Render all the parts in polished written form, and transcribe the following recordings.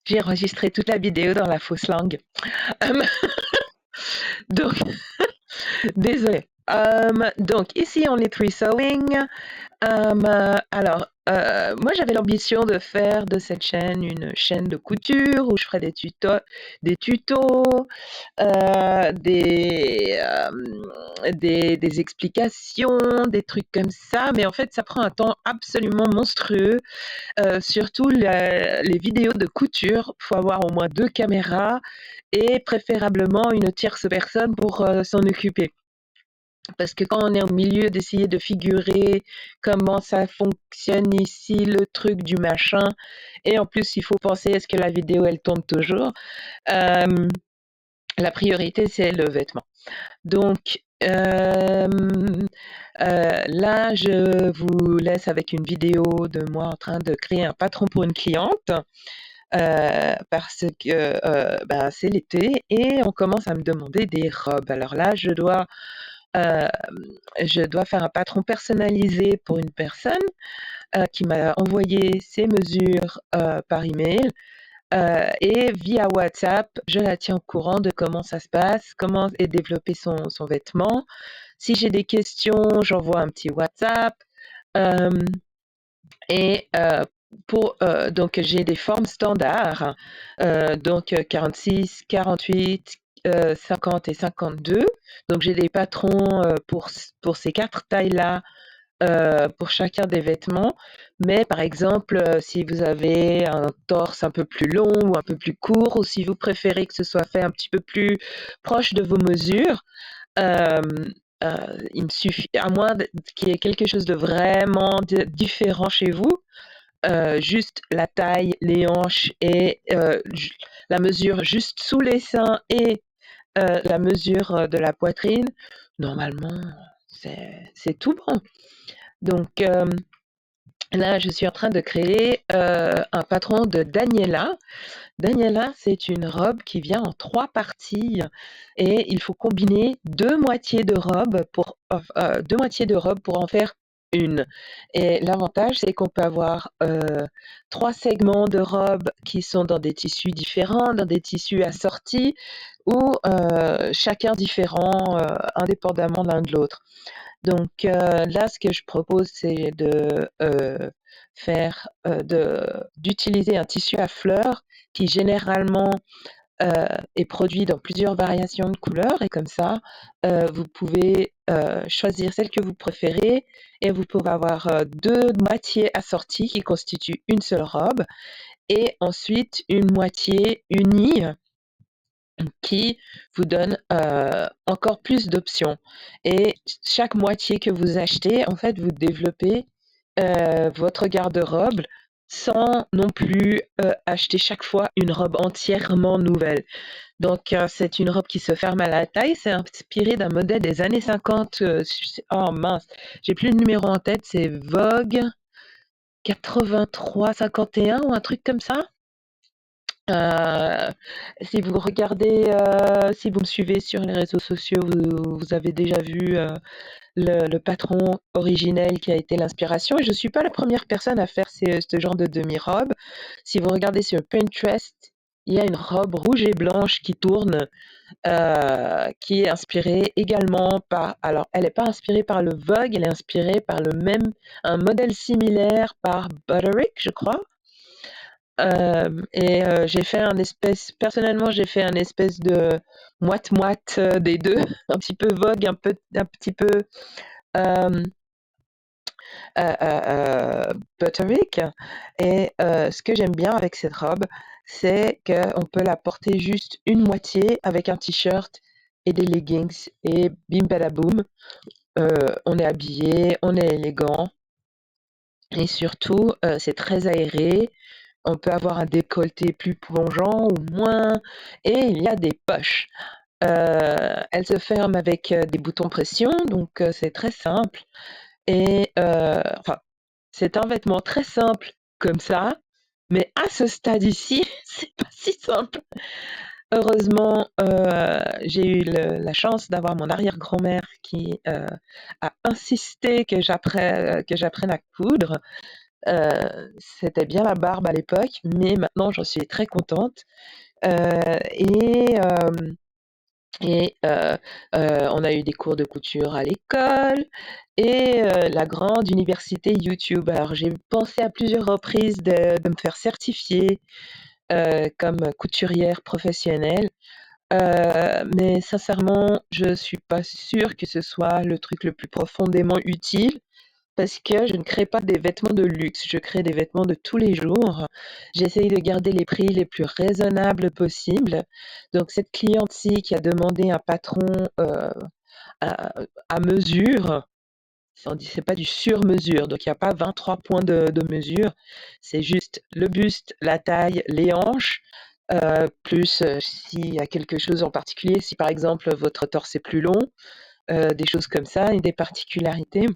J'ai enregistré toute la vidéo dans la fausse langue. Hum, donc, désolée. Donc, ici, on est free sewing. Moi, j'avais l'ambition de faire de cette chaîne une chaîne de couture où je ferais des tutos, des explications, des trucs comme ça. Mais en fait, ça prend un temps absolument monstrueux. Surtout les vidéos de couture, il faut avoir au moins 2 caméras et préférablement une tierce personne pour s'en occuper. Parce que quand on est au milieu d'essayer de figurer comment ça fonctionne ici, le truc du machin, et en plus il faut penser est-ce que la vidéo elle tourne toujours, euh, la priorité c'est le vêtement. Donc là, je vous laisse avec une vidéo de moi en train de créer un patron pour une cliente. Parce que c'est l'été et on commence à me demander des robes. Alors là, euh, je dois faire un patron personnalisé pour une personne qui m'a envoyé ses mesures par email. Et via WhatsApp, je la tiens au courant de comment ça se passe, comment est développé son vêtement. Si j'ai des questions, j'envoie un petit WhatsApp. Euh, et donc j'ai des formes standards, donc 46, 48, 50 et 52. Donc j'ai des patrons pour ces 4 tailles-là, pour chacun des vêtements. Mais par exemple, si vous avez un torse un peu plus long ou un peu plus court, ou si vous préférez que ce soit fait un petit peu plus proche de vos mesures, euh, il me suffit, à moins qu'il y ait quelque chose de vraiment différent chez vous, juste la taille, les hanches et la mesure juste sous les seins et la mesure de la poitrine, normalement, c'est tout bon. Donc là, je suis en train de créer un patron de Daniela. Daniela, c'est une robe qui vient en 3 parties et il faut combiner 2 moitiés de robe pour en faire une. Et l'avantage, c'est qu'on peut avoir 3 segments de robe qui sont dans des tissus différents, dans des tissus assortis ou chacun différent, indépendamment l'un de l'autre. Donc là, ce que je propose, c'est d'utiliser un tissu à fleurs qui généralement est produit dans plusieurs variations de couleurs et comme ça, vous pouvez choisir celle que vous préférez et vous pouvez avoir 2 moitiés assorties qui constituent une seule robe et ensuite une moitié unie qui vous donne encore plus d'options. Et chaque moitié que vous achetez, en fait, vous développez votre garde-robe sans non plus acheter chaque fois une robe entièrement nouvelle. Donc, c'est une robe qui se ferme à la taille. C'est inspiré d'un modèle des années 50. Oh mince, j'ai plus le numéro en tête. C'est Vogue 83-51 ou un truc comme ça. Si vous regardez, si vous me suivez sur les réseaux sociaux, vous avez déjà vu le patron originel qui a été l'inspiration. Et je ne suis pas la première personne à faire ce genre de demi-robe. Si vous regardez sur Pinterest, il y a une robe rouge et blanche qui tourne, qui est inspirée également par... Alors, elle n'est pas inspirée par le Vogue, elle est inspirée par un modèle similaire par Butterick, je crois. Et personnellement, j'ai fait un espèce de moite-moite des deux, un petit peu Vogue, un petit peu euh, Butterick. Et ce que j'aime bien avec cette robe, c'est qu'on peut la porter juste une moitié avec un t-shirt et des leggings et bim badaboum, on est habillé, on est élégant et surtout, c'est très aéré. On peut avoir un décolleté plus plongeant ou moins et il y a des poches. Elles se ferment avec, des boutons pression donc c'est très simple et enfin, c'est un vêtement très simple comme ça, mais à ce stade ici, c'est pas si simple. Heureusement, j'ai eu la chance d'avoir mon arrière-grand-mère qui, a insisté que j'apprenne à coudre. C'était bien la barbe à l'époque, mais maintenant j'en suis très contente. Et on a eu des cours de couture à l'école et la grande université YouTube. Alors j'ai pensé à plusieurs reprises de me faire certifier, comme couturière professionnelle, mais sincèrement, je suis pas sûre que ce soit le truc le plus profondément utile parce que je ne crée pas des vêtements de luxe, je crée des vêtements de tous les jours. J'essaye de garder les prix les plus raisonnables possibles. Donc cette cliente-ci qui a demandé un patron, à à mesure, c'est pas du sur-mesure, donc il y a pas 23 points de mesure. C'est juste le buste, la taille, les hanches, plus, s'il y a quelque chose en particulier, si par exemple votre torse est plus long, des choses comme ça et des particularités.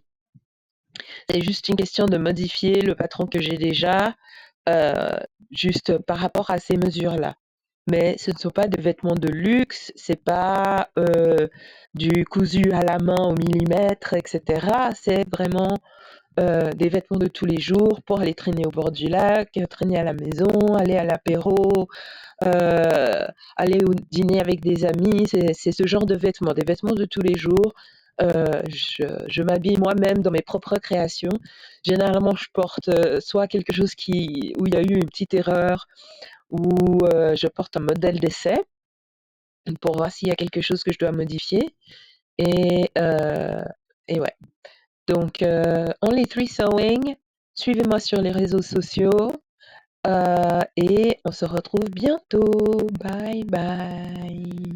C'est juste une question de modifier le patron que j'ai déjà, heu, juste par rapport à ces mesures-là. Mais ce ne sont pas des vêtements de luxe, c'est pas, du cousu à la main au millimètre et cetera. C'est vraiment, des vêtements de tous les jours pour aller traîner au bord du lac, traîner à la maison, aller à l'apéro, heu, aller au dîner avec des amis. C'est ce genre de vêtements, des vêtements de tous les jours. Je m'habille moi-même dans mes propres créations. Généralement, je porte, soit quelque chose où il y a eu une petite erreur ou, je porte un modèle d'essai pour voir s'il y a quelque chose que je dois modifier et heu et ouais. Donc Only Three Sewing, suivez-moi sur les réseaux sociaux, et on se retrouve bientôt. Bye bye.